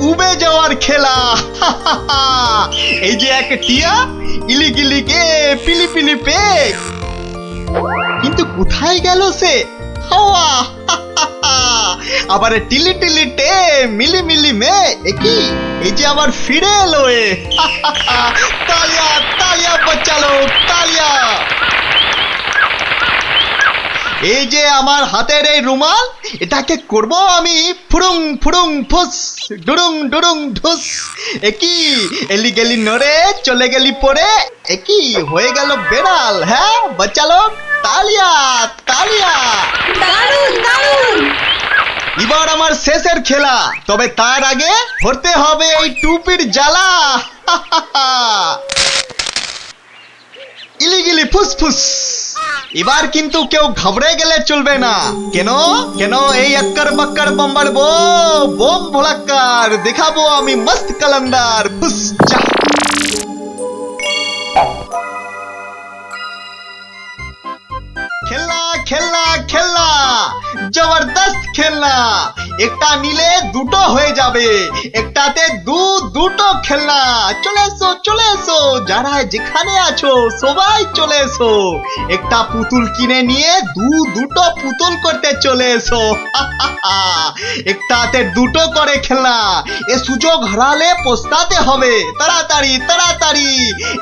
উবে যাওয়ার খেলা। এই যে এক টিয়া, ইলিগিলিকে পিলিপিলি পে, কিন্তু কোথায় গেল সে? হাওয়া। আবার টিলি টিলি টে মিলি মিলি মে, একই এই যে আবার ফিরে এলো এ। তালিয়া তালিয়া বাচ্চালো, তালিয়া। এই যে আমার হাতের এই রুমাল, এটাকে করব আমি ফুরুং ফুরুং ফুস, ডুরুং ডুরুং ঢুস। একই এলি গেলি নড়ে, চলে গেলি পরে, একই হয়ে গেল বেড়াল। হ্যাঁ বাচ্চালো, তালিয়া তালিয়া। দারুণ দারুণ। এবার আমার শেষের খেলা, তবে তার আগে ধরতে হবে এই টুপির জ্বালা। ইলিগিলি ফুসফুস। এবার কিন্তু কেউ ঘাবড়ে গেলে চলবে না। কেন কেন এই আক্কার বাক্কার বম্বার বোম ভোলাক্কার দেখাবো আমি মস্ত কালান্দার। ফুস যা। খেলনা খেলনা খেলনা, জবরদস্ত খেলনা। একটা নিলে দুটো হয়ে যাবে, একটাতে দুটো খেলনা। চলে এসো চলে এসো, যারা যেখানে আছো সবাই চলে এসো। একটা পুতুল কিনে নিয়ে দুটো পুতুল করতে চলে এসো। একটাতে দুটো করে খেলনা, এ সুযোগ হারালে পস্তাতে হবে। তাড়াতাড়ি তাড়াতাড়ি,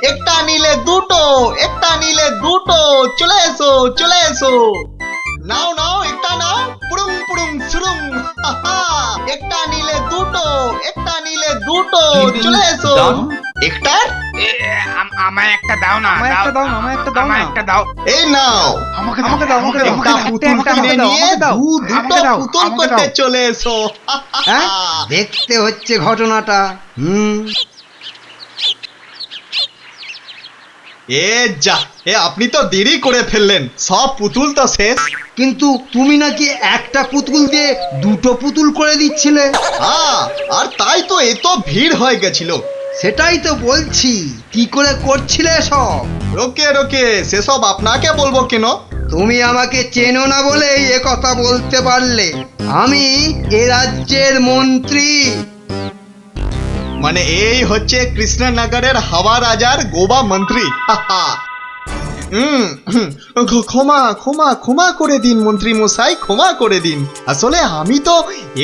একটা নিলে দুটো, একটা নিলে দুটো। চলে এসো চলে এসো। নাও নাও একটা নাও, পুরুং পুরুং সুরুং। একটা নিলে দুটো, একটা নিলে দুটো। চলে এসো। একটা আমায় একটা দাও না, আমায় একটা দাও না, আমায় একটা দাও না। আমায় একটা দাও। এই নাও, আমাকে আমাকে দাও, আমাকে দাও, একটা পুতুল কিনে নিয়ে দুটো আমাকে দাও, পুতুল আমাকে করতে দাও। চলে এসো। হ্যাঁ দেখতে হচ্ছে ঘটনাটা। এ যা, এ আপনি তো দেরি করে ফেললেন, সব পুতুল তো শেষ। কিন্তু তুমি নাকি একটা পুতুল দিয়ে দুটো পুতুল করে দিচ্ছিলে। হ্যাঁ, আর তাই তো এত ভিড় হয়ে গেছিল। সেটাই তো বলছি, কি করে করছিলে সব? রোকে রোকে, সেসব আপনাকে বলবো কেন? তুমি আমাকে চেনো না বলেই এ কথা বলতে পারলে। আমি এ রাজ্যের মন্ত্রী। মানে এই হচ্ছে কৃষ্ণনগরের হাওয়া রাজার গোবা মন্ত্রী। ক্ষমা ক্ষমা ক্ষমা করে দিন মন্ত্রী মশাই, ক্ষমা করে দিন। আসলে আমি তো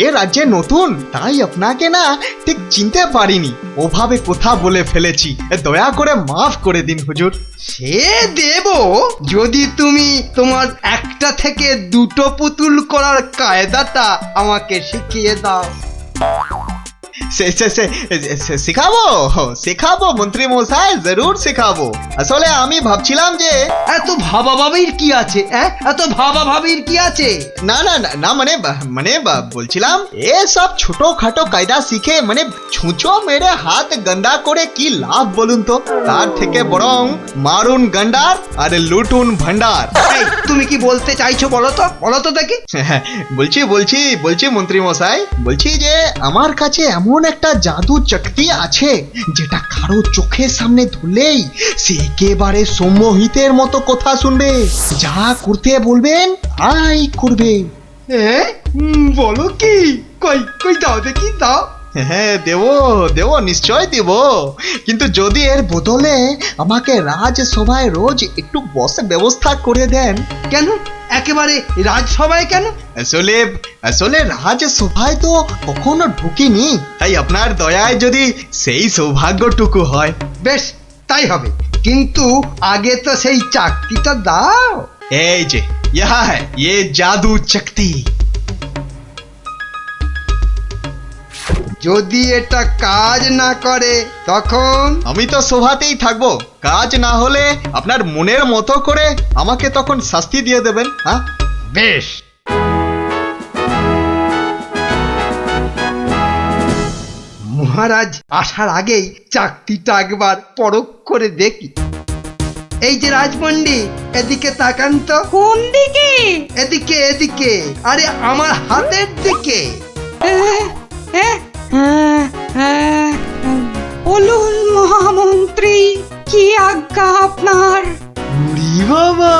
এ রাজ্যে নতুন, তাই আপনাকে না ঠিক চিনতে পারিনি, ওভাবে কথা বলে ফেলেছি। দয়া করে মাফ করে দিন হুজুর। সে দেব, যদি তুমি তোমার একটা থেকে দুটো পুতুল করার কায়দাটা আমাকে শিখিয়ে দাও। শেখাবো শেখাবো মন্ত্রী মশাই, জরুর শেখাবো। আসলে আমি ভাবছিলাম যে এত ভাবা ভাবির কি আছে? এত ভাবা ভাবির কি আছে? না না না না, মানে মানে বলছিলাম এসব ছোটখাটো কায়দা শিখে মানে ছুঁচো মেরে হাত গন্ডা করে কি লাভ বলুন তো? তার থেকে বরং মারুন গন্ডার আর লুটুন ভান্ডার। এই, তুমি কি বলতে চাইছো বলো তো দেখি। বলছি বলছি বলছি মন্ত্রী মশাই, বলছি যে আমার কাছে এমন একটা জাদু শক্তি আছে, যেটা কারো চোখের সামনে ধরলেই সে একেবারে সম্মোহিতের মতো কথা শুনবে, যা করতে বলবেন তাই করবে। বলো কি? কই কই দাও দেখি, দাও। হ্যাঁ দেবো দেবো, নিশ্চয় দেব, কিন্তু যদি এর বদলে আমাকে রাজসভায় রোজ একটু বসে ব্যবস্থা করে দেন। কেন একেবারে রাজসভায় কেন? আসলে আসলে রাজসভায় তো কখনো ঢুকিনি, তাই আপনার দয়ায় যদি সেই সৌভাগ্যটুকু হয়। বেশ, তাই হবে, কিন্তু আগে তো সেই চাকরিটা দাও। এই যে ইহা হ্যায় ये জাদু শক্তি। যদি এটা কাজ না করে তখন? আমি তো সভাতেই থাকবো, কাজ না হলে আপনার মনের মতো করে আমাকে তখন শাস্তি দিয়ে দেবেন। হ্যাঁ বেশ। মহারাজ আসার আগেই চাকরিটা একবার পরখ করে দেখি। এই যে রাজপণ্ডিত, এদিকে তাকান তো। কোন দিকে? এদিকে এদিকে, আরে আমার হাতের দিকে। বলুন মহামন্ত্রী, কি আজ্ঞা আপনার? উরি বাবা,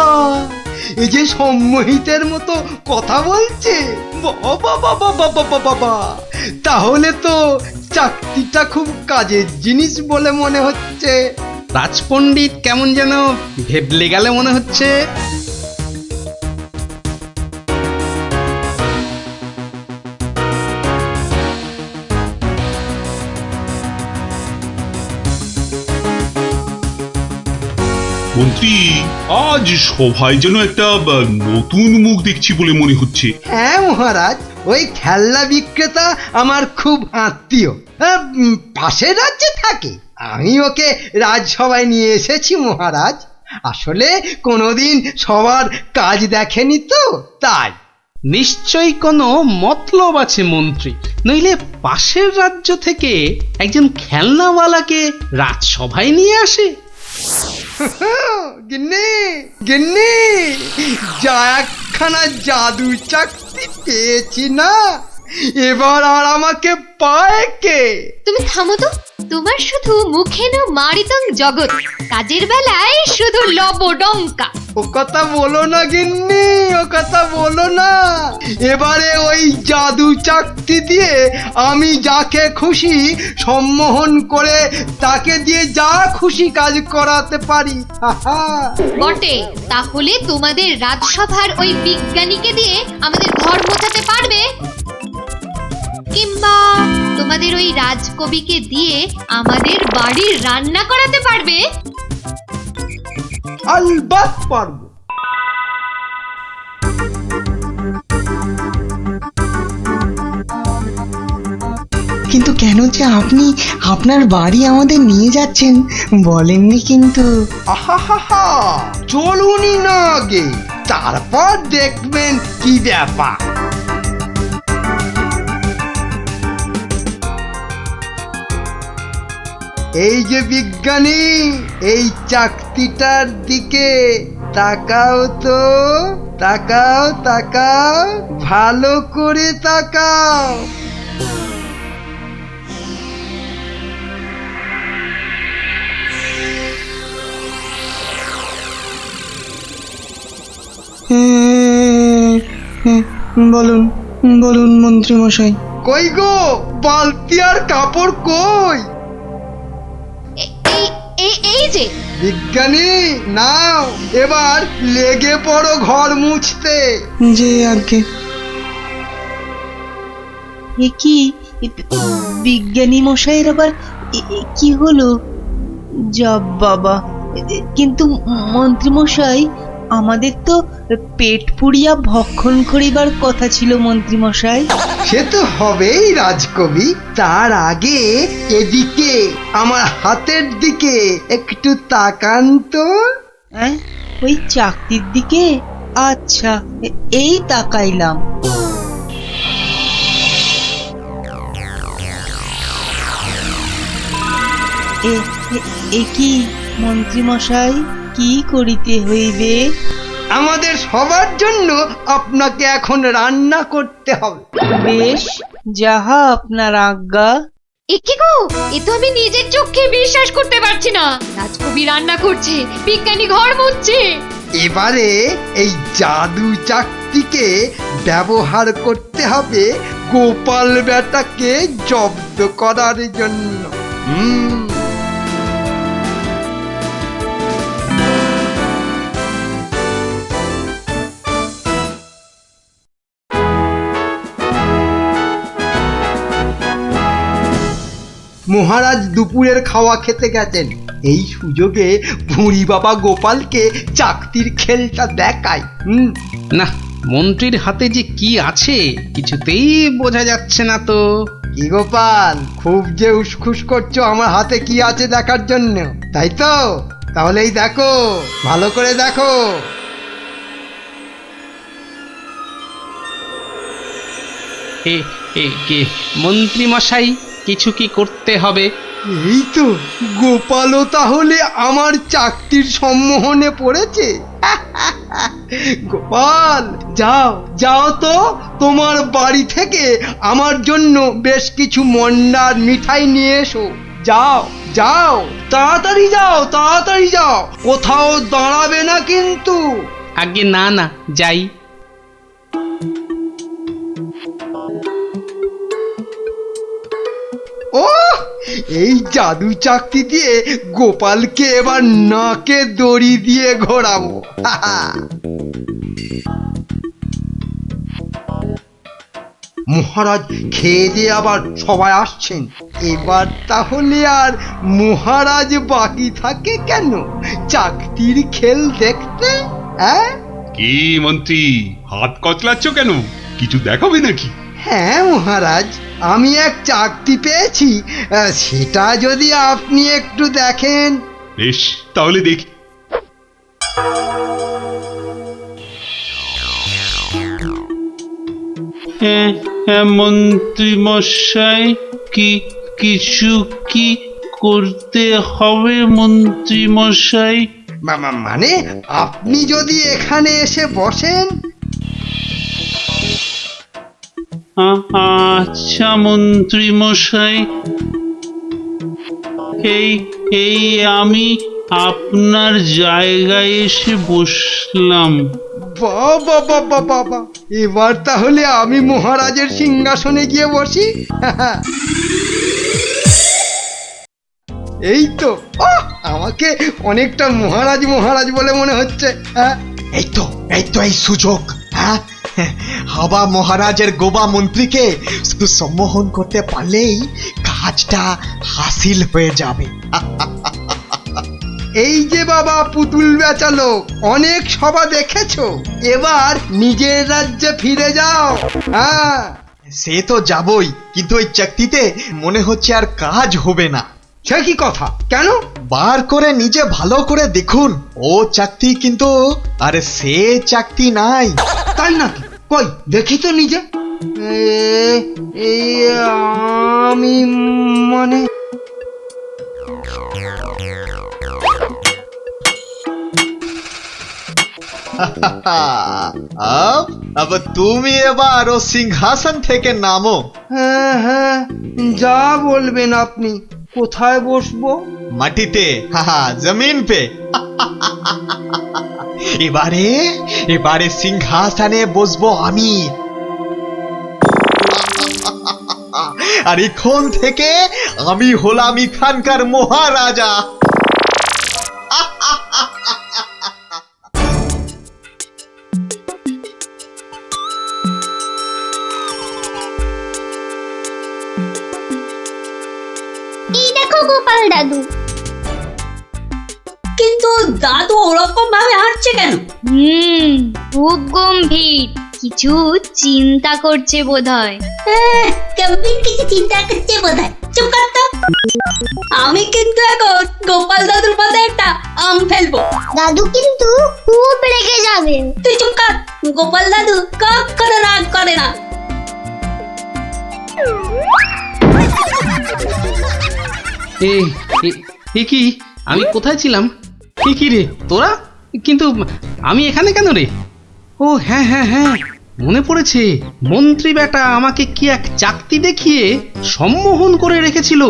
এই যে সম্মোহিতের মতো কথা বলছে, বাবা বাবা বাবা বাবা, তাহলে তো চাকতিটা খুব কাজের জিনিস বলে মনে হচ্ছে। রাজপণ্ডিত কেমন যেন ভেবলে গেলে মনে হচ্ছে। মন্ত্রী, আজ সভায় যেন একটা নতুন মুখ দেখছি বলে মনে হচ্ছে। হ্যাঁ মহারাজ, ওই খেলনা বিক্রেতা আমার খুব আত্মীয়, পাশের রাজ্যে থাকে। আমি ওকে রাজসভায় নিয়ে এসেছি মহারাজ। আসলে কোনোদিন সবার কাজ দেখেনি তো, তাই। নিশ্চয়ই কোনো মতলব আছে মন্ত্রী, নইলে পাশের রাজ্য থেকে একজন খেলনাওয়ালাকে রাজসভায় নিয়ে আসে। গিন্নি গিন্নি, যা একখানা জাদু চাকতি পেয়েছি না, এবার আর আমাকে পায় কে? তুমি থামো তো, তোমার শুধু মুখে না মারিতং জগৎ, কাজের বেলায় শুধু লবডঙ্কা। ও কথা বলো না গিন্নি, ও কথা বলো না। এবারে ওই জাদু চাকতি দিয়ে আমি যাকে খুশি সম্মোহন করে তাকে দিয়ে যা খুশি কাজ করাতে পারি। বটে, তাহলে তোমাদের রাজসভার ওই বিজ্ঞানীকে দিয়ে আমাদের ঘর মোছাতে পারবে? কিংবা তোমাদের ওই রাজকবিকে দিয়ে আমাদের বাড়ির রান্না করাতে পারবে? আলবাত পারবো। কিন্তু কেন যে আপনি আপনার বাড়ি আমাদের নিয়ে যাচ্ছেন বলেননি কিন্তু। আহা, চলুনি না আগে, তারপর দেখবেন কি ব্যাপার। এই যে বিজ্ঞানী, এই চাকতিটার দিকে তাকাও তো, তাকাও তাকাও, ভালো করে তাকাও। বলুন বলুন মন্ত্রী মশাই। কই গো, বালতি আর কাপড় কই? এই যে বিজ্ঞানী, নাও এবার লেগে পড়ো ঘর মুছতে। যে আগে এ কি বিজ্ঞানী মশাইয়ের আবার কি হলো? যা বাবা, কিন্তু মন্ত্রী মশাই, আমাদের তো পেট পুড়িয়া ভক্ষণ করিবার কথা ছিল মন্ত্রী মশাই। সে তো হবেই রাজকবি, তার আগে এদিকে আমার হাতের দিকে একটু তাকান তো। হ্যাঁ, ওই চাকতির দিকে? আচ্ছা, এই তাকাইলাম। এ কি মন্ত্রী মশাই, কি করিতে হইবে? আমাদের সবার জন্য আপনাকে এখন রান্না করতে হবে। বেশ, যাহা আপনার আজ্ঞা। এ কি গো, এ তো আমি নিজের চোখে বিশ্বাস করতে পারছি না। রাজকবি রান্না করছে, বিজ্ঞানী ঘর মুছছে। এবারে এই জাদু চাকতিকে ব্যবহার করতে হবে গোপাল বেটাকে জব্দ করার জন্য। মহারাজ দুপুরের খাওয়া খেতে গেছেন, এই সুযোগে ভুঁড়ি বাবা গোপালকে চাকতির খেলটা দেখায়। না, মন্ত্রীর হাতে যে কি আছে কিছুতেই বোঝা যাচ্ছে না তো। কি গোপাল, খুব যে উসখুস করছো আমার হাতে কি আছে দেখার জন্য, তাই তো? তাহলেই দেখো, ভালো করে দেখো। কে মন্ত্রী মশাই, কিছু কি করতে হবে? এই তো, গোপালও তাহলে আমার চাকতির সম্মোহনে পড়েছে। গোপাল, যাও যাও তো, তোমার বাড়ি থেকে আমার জন্য বেশ কিছু মন্ডার মিঠাই নিয়ে এসো। যাও যাও, তাড়াতাড়ি যাও, তাড়াতাড়ি যাও, কোথাও দাঁড়াবে না কিন্তু। আগে না না, যাই। ও এই জাদু চাকতি দিয়ে গোপালকে এবার নাকে দড়ি দিয়ে ঘোরাবো। মহারাজ খেয়ে দিয়ে আবার সবাই আসছেন, এবার তাহলে আর মহারাজ বাকি থাকে কেন চাকতির খেল দেখতে? হ্যাঁ কি মন্ত্রী, হাত কচলাচ্ছ কেন? কিছু দেখাবে নাকি? হ্যাঁ মহারাজ, আমি এক চাকতি পেয়েছি, সেটা যদি আপনি একটু দেখেন। বেশ, তাহলে দেখি। মন্ত্রী মশাই, কিছু কি করতে হবে মন্ত্রী মশাই? মানে আপনি যদি এখানে এসে বসেন। আচ্ছা মন্ত্রী মশাই, এই আমি আপনার জায়গায় এসে বসলাম। বাবা বাবা বাবা, এবার তাহলে আমি মহারাজের সিংহাসনে গিয়ে বসি। এই তো, আমাকে অনেকটা মহারাজ মহারাজ বলে মনে হচ্ছে। এই তো এই সুযোগ। হ্যাঁ, হাবা মহারাজের গোবা মন্ত্রীকে শুধু সম্মোহন করতে পারলেই কাজটা হাসিল হয়ে যাবে। এই যে বাবা পুতুল বেচালো, অনেক সভা দেখেছো, এবার নিজের রাজ্যে ফিরে যাও। হ্যাঁ সে তো যাবই, কিন্তু ওই চাকতিতে মনে হচ্ছে আর কাজ হবে না। সে কি কথা, কেন? বার করে নিজে ভালো করে দেখুন, ও চাকতি কিন্তু আরে সে চাকতি নাই। তাই নাকি? কই দেখি তো নিজে। এই আমি মানে अब তুমি এবার ও সিংহাসন থেকে নামো। হ্যাঁ হ্যাঁ, যা বলবেন আপনি। কোথায় বসবো? মাটিতে, জমিন পে। এবারে সিংহাসনে বসবো আমি। আর এখন থেকে আমি হলাম এখানকার মহারাজা। এই দেখো গোপাল দাদু। কিন্তু দাদু ওরকম ভাবে হাঁটছে কেন? খুব গম্ভীর কিছু চিন্তা করছে বোধহয়। গম্ভীর কিছু চিন্তা করছে বোধহয়। চুপ কর তো। আমি কিন্তু এখন গোপাল দাদুর মাথায় একটা আম ফেলবো। দাদু কিন্তু খুব রেগে যাবে। তুই চুপ কর। গোপাল দাদু কখনো রাগ করে না। এ কি, আমি কোথায় ছিলাম? কি রে তোরা? কিন্তু আমি এখানে কেন রে? ও হ্যাঁ হ্যাঁ হ্যাঁ, মনে পড়েছে, মন্ত্রী বেটা আমাকে কি এক চাকতি দেখিয়ে সম্মোহন করে রেখেছিল।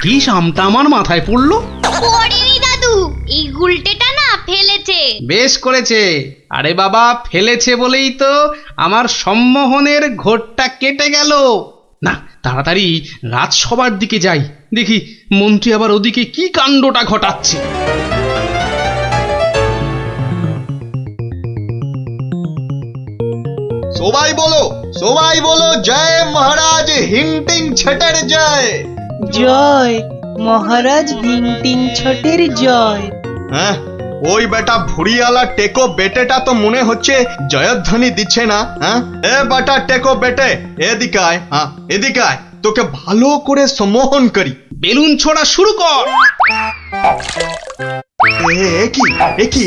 কি সামটা আমার মাথায় পড়লো। পড়েনি দাদু, এই গুলটেটা না ফেলেছে। বেশ করেছে। আরে বাবা, ফেলেছে বলেই তো আমার সম্মোহনের ঘোরটা কেটে গেল। না, তাড়াতাড়ি রাজসভার দিকে যাই, দেখি মন্ত্রী আবার ওদিকে কি কাণ্ডটা ঘটাচ্ছে। সবাই বলো জয় মহারাজ হিংটিং ছটের জয়। জয় মহারাজ ভিংটিং ছটের জয়। হ্যাঁ, ওই বেটা ভুড়িয়ালা টেকো বেটেটা তো মনে হচ্ছে জয়ধ্বনি দিচ্ছে না। হ্যাঁ, এ বেটা টেকো বেটে, এদিকে আয়। হ্যাঁ, এদিকে আয়, তোকে ভালো করে সম্মোহন করি। বেলুন ছোড়া শুরু কর।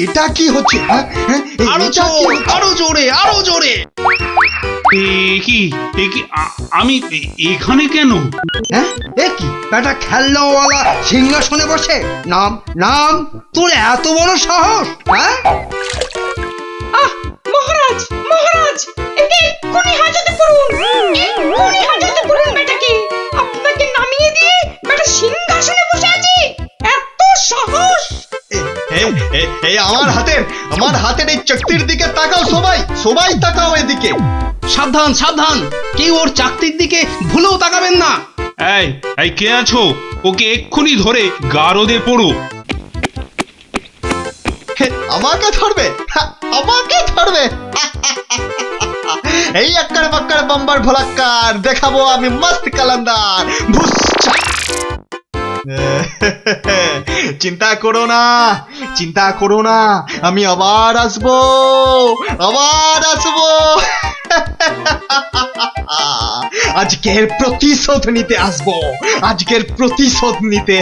এটা কি হচ্ছে? আরো জোরে, আরো জোরে। আমি এখানে কেন? হ্যাঁ, এ কি বেটা খেলনাওয়ালা সিংহাসনে বসে? নাম নাম, তোর এত বড় সাহস? হ্যাঁ, মহারাজ মহারাজ, একে এক্ষুনি হাজতে পড়ুন। এক্ষুনি হাজতে পড়ুন বেটাকে। আপনাকে নামিয়ে দিয়ে বেটা সিংহাসনে বসে আছে। এত সাহস! আমার হাতের এই চাকতির দিকে তাকাও সবাই, সবাই তাকাও এদিকে। সাবধান সাবধান, কেউ ওর চাকতির দিকে ভুলেও তাকাবেন না। এই এই কে আছো? ওকে এক্ষুনি ধরে গারদে পড়ো। আমাকে ধরবে? আমাকে ধরবে? এই আক্কার বাক্কার বাম্বার ভোলাক্কার দেখাবো আমি মস্ত কালান্দার। ভুসছা। চিন্তা করো না, চিন্তা করো না, আমি আবার আসবো, আবার আসবো। আজকের প্রতিশোধ নিতে আসবো, আজকের প্রতিশোধ নিতে।